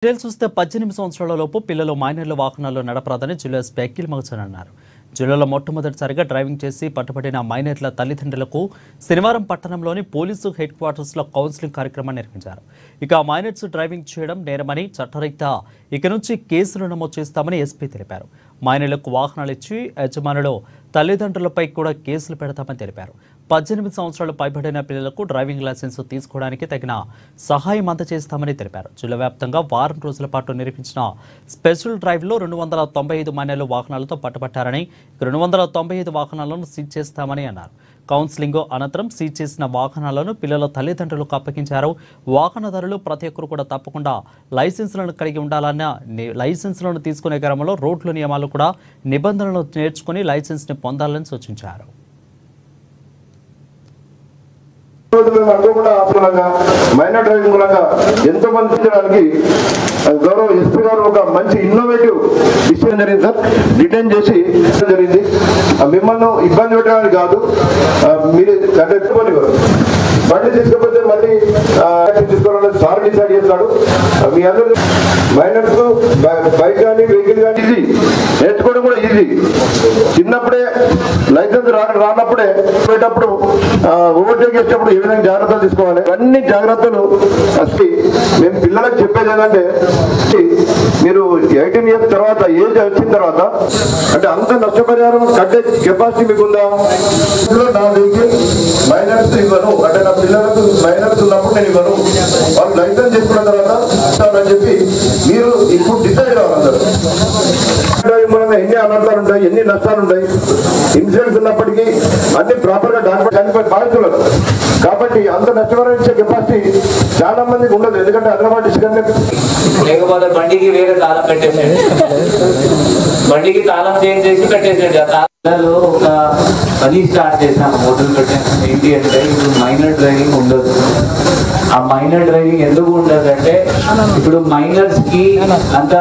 Details చూస్తే 18 సంవత్సరాల లోపు పిల్లలు మైనర్ల వాహనాల్లో నడపరాదని జిల్లా ఎస్పీ అఖిల్ మగన్ అన్నారు. జిల్లాలో మొట్టమొదటిసారిగా డ్రైవింగ్ చేసి పట్టుబడిన మైనర్ల తల్లిదండ్రులకు శనివారం పట్టణంలోని పోలీసు హెడ్ క్వార్టర్స్లో కౌన్సిలింగ్ కార్యక్రమాన్ని నిర్వహించారు. ఇక మైనర్స్ డ్రైవింగ్ చేయడం నేరమని చట్టరీత్యా ఇక నుంచి కేసులు నమోదు చేస్తామని ఎస్పీ తెలిపారు. మైనర్లకు వాహనాలు ఇచ్చి యజమానులు తల్లిదండ్రులపై కూడా కేసులు పెడతామని తెలిపారు. 18 సంవత్సరాలు పైబడిన పిల్లలకు డ్రైవింగ్ లైసెన్స్ తీసుకోవడానికి తగిన సహాయం అందజేస్తామని తెలిపారు. జిల్లా వ్యాప్తంగా వారం రోజుల పాటు నిర్వహించిన స్పెషల్ డ్రైవ్లో 295 మైనర్లు వాహనాలతో పట్టుబట్టారని 295 వాహనాలను సీజ్ చేస్తామని అన్నారు. కౌన్సిలింగ్ అనంతరం సీజ్ చేసిన వాహనాలను పిల్లల తల్లిదండ్రులకు అప్పగించారు. వాహనదారులు ప్రతి ఒక్కరు కూడా తప్పకుండా లైసెన్సులను కలిగి ఉండాలన్న లైసెన్సులను తీసుకునే క్రమంలో రోడ్ల నియమాలు కూడా నిబంధనలు నేర్చుకుని లైసెన్స్ ని పొందాలని సూచించారు. మైనర్ డ్రైవింగ్ మూలంగా ఎంతో మంది గౌరవ ఎస్పీ గారు ఒక మంచి ఇన్నోవేటివ్ డిసిషన్ జరిగింది సార్. డిటైన్ చేసి జరిగింది. మిమ్మల్ని ఇబ్బంది పెట్టడానికి కాదు, మీరు అంటే బండి తీసుకపోతే మళ్ళీ తీసుకోవాలని సార్ డిసైడ్ చేస్తాడు. మీ అందరూ మైనర్స్ బైక్ కానీ వెహికల్ కానీ ఈజీ, నేర్చుకోవడం కూడా ఈజీ. చిన్నప్పుడే లైసెన్స్ రానప్పుడే పోయేటప్పుడు ఓవర్టేక్ చేసేటప్పుడు ఏ విధంగా జాగ్రత్తలు తీసుకోవాలి, అన్ని జాగ్రత్తలు అసలు మేము పిల్లలకు చెప్పేది ఏంటంటే, మీరు 18 years తర్వాత ఏజ్ వచ్చిన తర్వాత అంటే అంత నష్టపరిహారం కట్టే కెపాసిటీ మీకు ఉందా? నా వెహికల్ మైనర్స్ ఇవ్వను అంటే నా పిల్లలకు మైనర్స్ ఉన్నప్పుడు నేను ఇవ్వను, వాళ్ళు లైసెన్స్ చేసుకున్న తర్వాత ఇస్తానని చెప్పి మీరు ఇప్పుడు డిసైడ్ కావాలందరూ. ఎన్ని అనర్థాలు ఉంటాయి, ఎన్ని నష్టాలు ఉంటాయి, ఇన్సూరెన్స్ ఉన్నప్పటికీ అన్ని ప్రాపర్ గా డాక్యుమెంట్ చనిపోయి బాధితులు. కాబట్టి అంత నష్టపరిచే కెపాసిటీ చాలా మందికి ఉండదు. ఎందుకంటే హైదరాబాద్ డిస్ట్రిక్ట్ లేకపోతే బండికి వేరే తాళం పెట్టేసాడు, బండికి తాళం చేంజ్ చేసి పెట్టేసాడు. తాళాలు ఒక పని స్టార్ట్ చేసాము, మొదలు పెట్టాము. ఏంటి అంటే ఇప్పుడు మైనర్ డ్రైవింగ్ ఉండదు. ఆ మైనర్ డ్రైవింగ్ ఎందుకు ఉండదు అంటే ఇప్పుడు మైనర్స్ కి అంత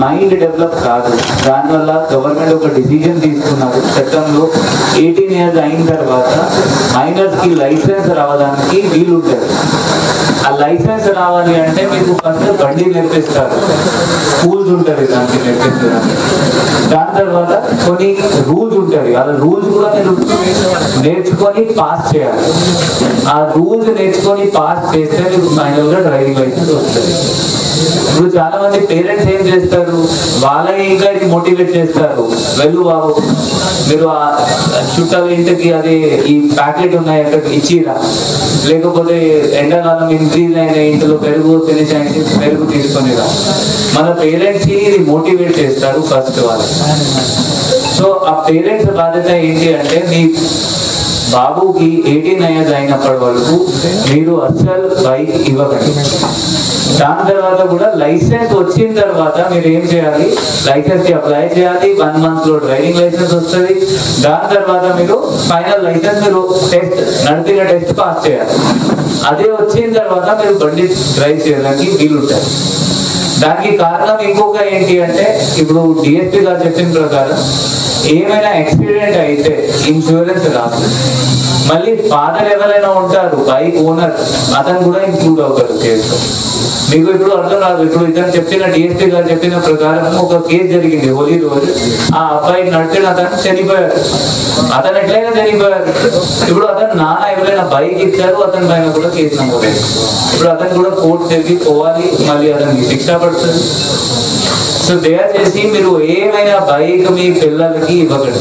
మైండ్ డెవలప్ కాదు. దానివల్ల గవర్నమెంట్ ఒక డిసిజన్ తీసుకున్నారు, చట్టంలో 18 years అయిన తర్వాత మైనర్స్ కి లైసెన్స్ రావడానికి వీలుంటుంది. ఆ లైసెన్స్ రావాలి అంటే మీకు ఫస్ట్ బండి నేర్పిస్తారు, స్కూల్స్ ఉంటుంది దానికి నేర్పించడానికి. దాని తర్వాత కొన్ని రూల్స్ ఉంటుంది, ఆ రూల్స్ కూడా మీరు నేర్చుకొని పాస్ చేయాలి. ఆ రూల్స్ నేర్చుకొని పాస్ చేస్తే మీకు ఫైనల్ గా డ్రైవింగ్ లైసెన్స్ వస్తుంది. ఇప్పుడు చాలా మంది పేరెంట్స్ ఏం చేస్తారు, వాళ్ళని ఇంకా మోటివేట్ చేస్తారు, వెళ్ళు బాబు మీరు ఆ చుట్టాల ఇంటికి అది ఈ ప్యాకెట్ ఉన్నాయి అక్కడ ఇచ్చిరా, లేకపోతే ఎండాకాలం ఇంక్రీజ్ అయిన ఇంట్లో పెరుగు ఫినిష్ అయింది పెరుగు తీసుకొనిరా. మన పేరెంట్స్ కి ఇది మోటివేట్ చేస్తారు ఫస్ట్ వాళ్ళు. సో ఆ పేరెంట్స్ బాధ్యత ఏంటి అంటే మీ బాబుకి 18 years అయినప్పటి వరకు మీరు అస్సలు బైక్ ఇవ్వకండి. దాని తర్వాత కూడా లైసెన్స్ వచ్చిన తర్వాత మీరు ఏం చేయాలి, లైసెన్స్ కి అప్లై చేయాలి. 1 month లో డ్రైవింగ్ లైసెన్స్ వస్తుంది. దాని తర్వాత మీరు ఫైనల్ లైసెన్స్ మీరు టెస్ట్ నడిపిన టెస్ట్ పాస్ చేయాలి. అదే వచ్చిన తర్వాత మీరు బండి డ్రైవ్ చేయడానికి వీలుంటుంది. దానికి కారణం ఇంకొక ఏంటి అంటే ఇప్పుడు డిఎస్పీ గారు చెప్పిన ప్రకారం ఏమైనా యాక్సిడెంట్ అయితే ఇన్సూరెన్స్ రాదు. మళ్ళీ ఫాదర్ ఎవరైనా ఉంటారు బైక్ ఓనర్, అతను కూడా ఇంక్లూడ్ అవుతారు కేసులో. మీకు ఇప్పుడు అర్థం కాదు. ఇప్పుడు ఇతను చెప్పిన డిఎస్పీ గారు చెప్పిన ప్రకారం ఒక కేసు జరిగింది హోలీ రోజు. ఆ అబ్బాయి నడిచిన అతను చనిపోయారు. అతను ఎట్లయినా చనిపోయారు. ఇప్పుడు అతను నాన్న ఎవరైనా బైక్ ఇచ్చారు, అతని పైన కూడా కేసు నమోదైంది. ఇప్పుడు అతను కూడా కోర్టు తిరిగి పోవాలి, మళ్ళీ అతనికి శిక్ష పడుతుంది. సో దయచేసి మీరు ఏమైనా బైక్ మీ పిల్లలకి ఇవ్వకండి.